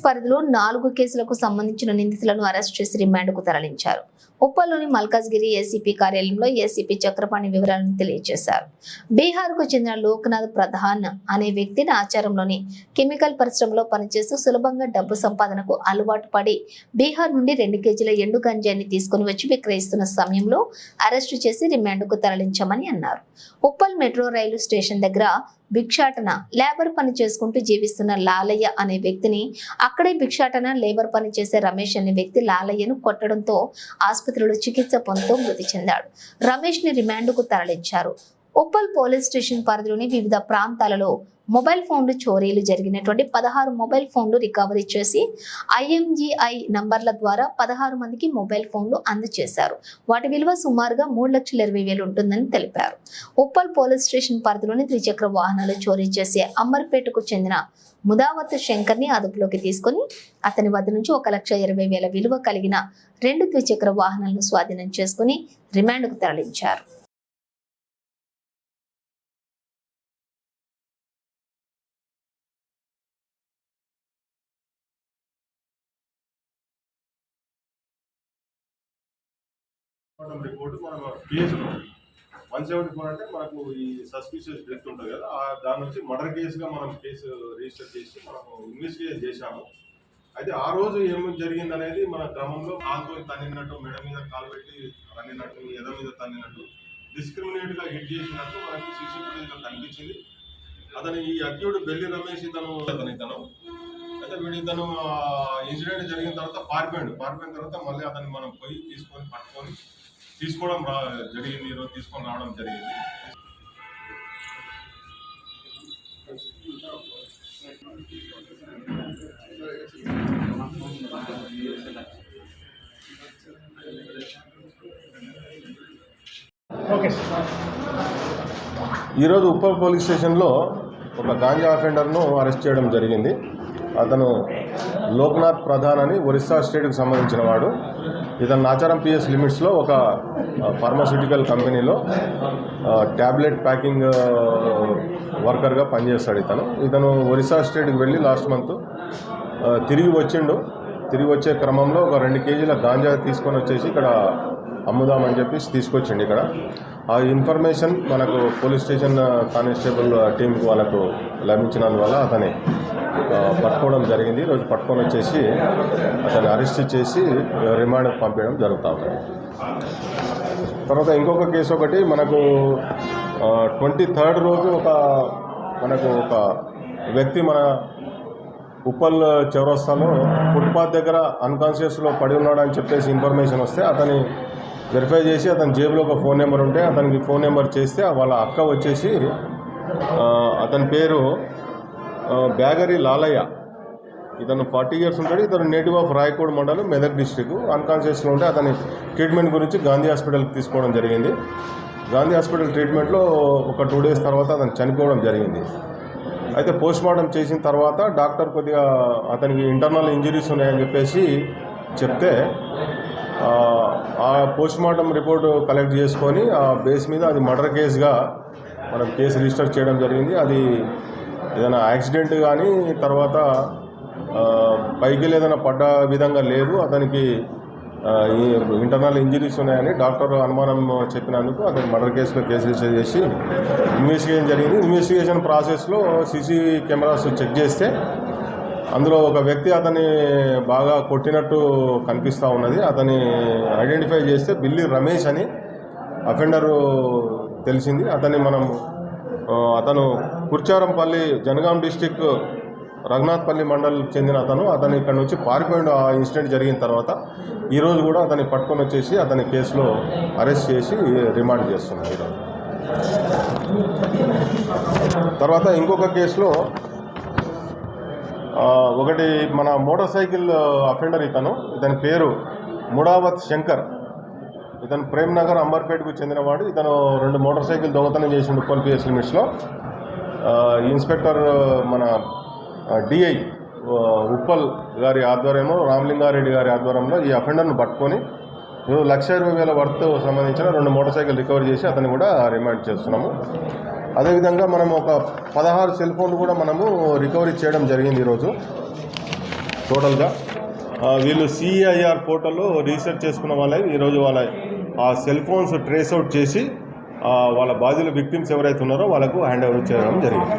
పరిధిలో 4 కేసులకు సంబంధించిన నిందితులను అరెస్ట్ చేసి రిమాండ్కు తరలించారు. ఉప్పల్లోని మల్కాజ్గిరి ఏసీపీ కార్యాలయంలో ఏసీపీ చక్రపాణి వివరాలను తెలియజేశారు. బీహార్కు చెందిన లోక్నాథ్ ప్రధాన్ అనే వ్యక్తి ఆచారంలోని కెమికల్ పరిశ్రమలో పనిచేస్తూ సులభంగా డబ్బు సంపాదనకు అలవాటు పడి బీహార్ నుండి 2 కేజీల ఎండు గంజాయిని తీసుకుని వచ్చి విక్రయిస్తున్న సమయంలో అరెస్టు చేసి రిమాండ్కు తరలించామని అన్నారు. ఉప్పల్ మెట్రో రైలు స్టేషన్ దగ్గర భిక్షాటన లేబర్ పని చేసుకుంటూ జీవిస్తున్న లాలయ్య అనే వ్యక్తిని అక్కడే భిక్షాటన లేబర్ పని చేసే రమేష్ అనే వ్యక్తి లాలయ్యను కొట్టడంతో ఆసుపత్రిలో చికిత్స పొందుతూ మృతి చెందాడు. రమేష్ ని రిమాండ్కు తరలించారు. ఉప్పల్ పోలీస్ స్టేషన్ పరిధిలోని వివిధ ప్రాంతాలలో మొబైల్ ఫోన్లు చోరీలు జరిగినటువంటి 16 మొబైల్ ఫోన్లు రికవరీ చేసి IMEI నంబర్ల ద్వారా 16 మందికి మొబైల్ ఫోన్లు అందజేశారు. వాటి విలువ సుమారుగా 3,20,000 ఉంటుందని తెలిపారు. ఉప్పల్ పోలీస్ స్టేషన్ పరిధిలోని ద్విచక్ర వాహనాలు చోరీ చేసే అమ్మర్పేటకు చెందిన ముదావత్ శంకర్ ని అదుపులోకి తీసుకుని అతని వద్ద నుంచి 1,20,000 విలువ కలిగిన 2 ద్విచక్ర వాహనాలను స్వాధీనం చేసుకుని రిమాండ్కు తరలించారు. రిపోర్ట్ మన కేసులో 174 అంటే మనకు ఈ సస్పిషియస్ డెత్ ఉంటుంది కదా, దాని నుంచి మర్డర్ కేసుగా మనం కేసు రిజిస్టర్ చేసి మనము ఇన్వెస్టిగేషన్ చేశాము. అయితే ఆ రోజు ఏమి జరిగింది అనేది మన క్రమంలో కాలుతో తన్నినట్టు, మెడ మీద కాలు పెట్టి తన్నినట్టు, ఎద మీద తన్నినట్టు, డిస్క్రిమినేట్గా హిట్ చేసినట్టు మనకి సీసీ ఫుటేజ్లో కనిపించింది. అతను ఈ అక్యూడ్ బెల్లి రమేష్ ఇతను అయితే ఇతను ఇన్సిడెంట్ జరిగిన తర్వాత పారిపోయిన తర్వాత మళ్ళీ అతన్ని మనం పోయి పట్టుకొని తీసుకోవడం జరిగింది. ఈరోజు తీసుకొని రావడం జరిగింది. ఈరోజు ఉప్పల్ పోలీస్ స్టేషన్లో ఒక గాంజా అఫెండర్ను అరెస్ట్ చేయడం జరిగింది. అతను లోక్నాథ్ ప్రధాన్ అని ఒరిస్సా స్టేట్కి సంబంధించిన వాడు. ఇతను నాచారం PS లిమిట్స్లో ఒక ఫార్మాస్యూటికల్ కంపెనీలో ట్యాబ్లెట్ ప్యాకింగ్ వర్కర్గా పనిచేస్తాడు. ఇతను ఒరిస్సా స్టేట్కి వెళ్ళి లాస్ట్ మంత్ తిరిగి వచ్చే క్రమంలో ఒక 2 కేజీల గాంజా తీసుకొని వచ్చేసి ఇక్కడ అమ్ముదామని చెప్పేసి తీసుకొచ్చిండు. ఇక్కడ ఆ ఇన్ఫర్మేషన్ మనకు పోలీస్ స్టేషన్ కానిస్టేబుల్ టీంకి వాళ్ళకు లభించినందువల్ల అతని పట్టుకోవడం జరిగింది. ఈరోజు పట్టుకొని వచ్చేసి అతన్ని అరెస్ట్ చేసి రిమాండ్కి పంపించడం జరుగుతూ ఉంది. తర్వాత ఇంకొక కేసు ఒకటి మనకు 23rd రోజు మనకు ఒక వ్యక్తి మన ఉప్పల్ చౌరస్తాలో ఫుట్పాత్ దగ్గర అన్కాన్షియస్లో పడి ఉన్నాడని చెప్పేసి ఇన్ఫర్మేషన్ వస్తే అతని వెరిఫై చేసి అతని జేబులో ఒక ఫోన్ నెంబర్ ఉంటే అతనికి ఫోన్ నెంబర్ చేస్తే వాళ్ళ అక్క వచ్చేసి అతని పేరు బ్యాగరి లాలయ్య. ఇతను 40 years ఉంటాడు. ఇతను నేటివ్ ఆఫ్ రాయకోడ్ మండలం, మెదక్ డిస్టిక్. అన్కాన్షియస్లో ఉంటే అతని ట్రీట్మెంట్ గురించి గాంధీ హాస్పిటల్కి తీసుకోవడం జరిగింది. గాంధీ హాస్పిటల్ ట్రీట్మెంట్లో ఒక 2 days తర్వాత అతను చనిపోవడం జరిగింది. అయితే పోస్ట్మార్టం చేసిన తర్వాత డాక్టర్ కొద్దిగా అతనికి ఇంటర్నల్ ఇంజరీస్ ఉన్నాయని చెప్పేసి చెప్తే ఆ పోస్ట్మార్టం రిపోర్ట్ కలెక్ట్ చేసుకొని ఆ బేస్ మీద అది మర్డర్ కేసుగా మనం కేసు రిజిస్టర్ చేయడం జరిగింది. అది ఏదైనా యాక్సిడెంట్ కానీ తర్వాత పైకి ఏదైనా పడ్డ విధంగా లేదు, అతనికి ఇంటర్నల్ ఇంజరీస్ ఉన్నాయని డాక్టర్ అనుమానం చెప్పినందుకు అతను మర్డర్ కేసులో కేసు రిజిస్టర్ చేసి ఇన్వెస్టిగేషన్ జరిగింది. ఇన్వెస్టిగేషన్ ప్రాసెస్లో సీసీ కెమెరాస్ చెక్ చేస్తే అందులో ఒక వ్యక్తి అతన్ని బాగా కొట్టినట్టు కనిపిస్తూ ఉన్నది. అతన్ని ఐడెంటిఫై చేస్తే బిల్లి రమేష్ అని అఫెండరు తెలిసింది. అతను కుర్చారంపల్లి, జనగాం డిస్టిక్ రఘునాథ్పల్లి మండల్ చెందిన అతను ఇక్కడ నుంచి పారిపోయిన ఆ ఇన్సిడెంట్ జరిగిన తర్వాత ఈరోజు కూడా అతన్ని పట్టుకొని వచ్చేసి అతని కేసులో అరెస్ట్ చేసి రిమాండ్ చేస్తున్నారు. ఈరోజు తర్వాత ఇంకొక కేసులో ఒకటి మన మోటార్ సైకిల్ అఫెండర్ ఇతని పేరు ముడావత్ శంకర్. ఇతను ప్రేమ్నగర్ అంబర్పేటకు చెందినవాడు. ఇతను 2 మోటార్ సైకిల్ దొంగతనం చేసిండు ఉప్పల్ PS లిమిట్స్లో. ఇన్స్పెక్టర్ మన DI ఉప్పల్ గారి ఆధ్వర్యంలో, రామలింగారెడ్డి గారి ఆధ్వర్యంలో ఈ అఫెండర్ను పట్టుకొని 1,20,000 వర్త్ సంబంధించిన 2 మోటార్ సైకిల్ రికవర్ చేసి అతన్ని కూడా రిమాండ్ చేస్తున్నాము. అదేవిధంగా మనం ఒక 16 సెల్ ఫోన్లు కూడా మనము రికవరీ చేయడం జరిగింది ఈరోజు. టోటల్గా వీళ్ళు సిఐఆర్ పోర్టల్లో రీసెర్చ్ చేసుకున్న వాళ్ళకి ఈరోజు వాళ్ళ ఆ సెల్ ఫోన్స్ ట్రేస్ అవుట్ చేసి వాళ్ళ బాధితుల విక్టిమ్స్ ఎవరైతే ఉన్నారో వాళ్ళకు హ్యాండ్ ఓవర్ చేయడం జరిగింది.